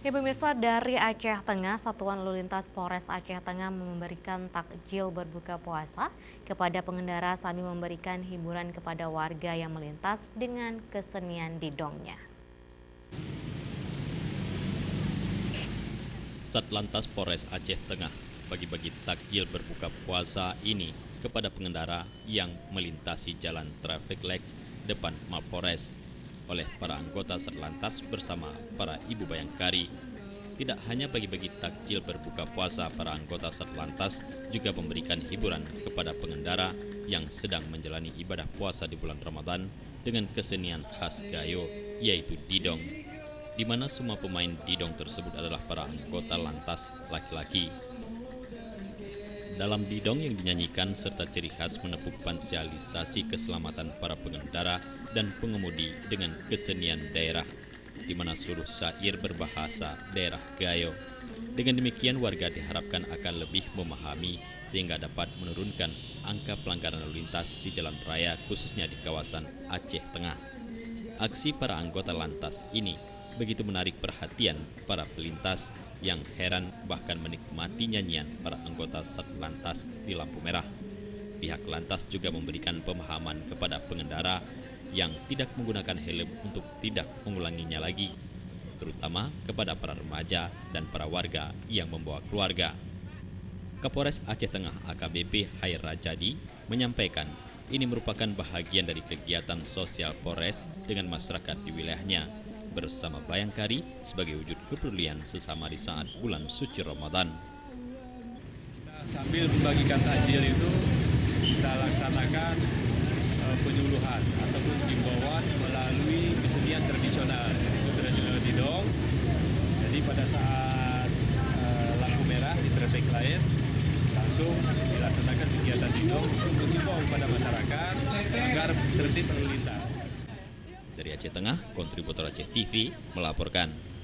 Ya pemirsa, dari Aceh Tengah, Satuan Lalu Lintas Polres Aceh Tengah memberikan takjil berbuka puasa kepada pengendara sambil memberikan hiburan kepada warga yang melintas dengan kesenian didongnya. Satlantas Polres Aceh Tengah bagi-bagi takjil berbuka puasa ini kepada pengendara yang melintasi jalan traffic lights depan Mapolres oleh para anggota Satlantas bersama para ibu bayangkari. Tidak hanya bagi-bagi takjil berbuka puasa, para anggota Satlantas juga memberikan hiburan kepada pengendara yang sedang menjalani ibadah puasa di bulan Ramadan dengan kesenian khas Gayo, yaitu didong, di mana semua pemain didong tersebut adalah para anggota lantas laki-laki. Dalam didong yang dinyanyikan serta ciri khas menepuk sosialisasi keselamatan para pengendara dan pengemudi dengan kesenian daerah, di mana seluruh syair berbahasa daerah Gayo. Dengan demikian warga diharapkan akan lebih memahami sehingga dapat menurunkan angka pelanggaran lalu lintas di jalan raya khususnya di kawasan Aceh Tengah. Aksi para anggota lantas ini begitu menarik perhatian para pelintas yang heran bahkan menikmati nyanyian para anggota Satlantas di lampu merah. Pihak lantas juga memberikan pemahaman kepada pengendara yang tidak menggunakan helm untuk tidak mengulanginya lagi, terutama kepada para remaja dan para warga yang membawa keluarga. Kapolres Aceh Tengah AKBP Hair Rajadi menyampaikan ini merupakan bahagian dari kegiatan sosial Polres dengan masyarakat di wilayahnya bersama bayangkari sebagai wujud kepedulian sesama di saat bulan suci Ramadan. Sambil membagikan takjil itu kita laksanakan penyuluhan ataupun himbauan melalui kesenian tradisional, itu tradisional didong. Jadi pada saat lampu merah di traffic light langsung dilaksanakan kegiatan didong untuk mengimbau kepada masyarakat agar tertib lalu lintas. Dari Aceh Tengah, kontributor Aceh TV melaporkan.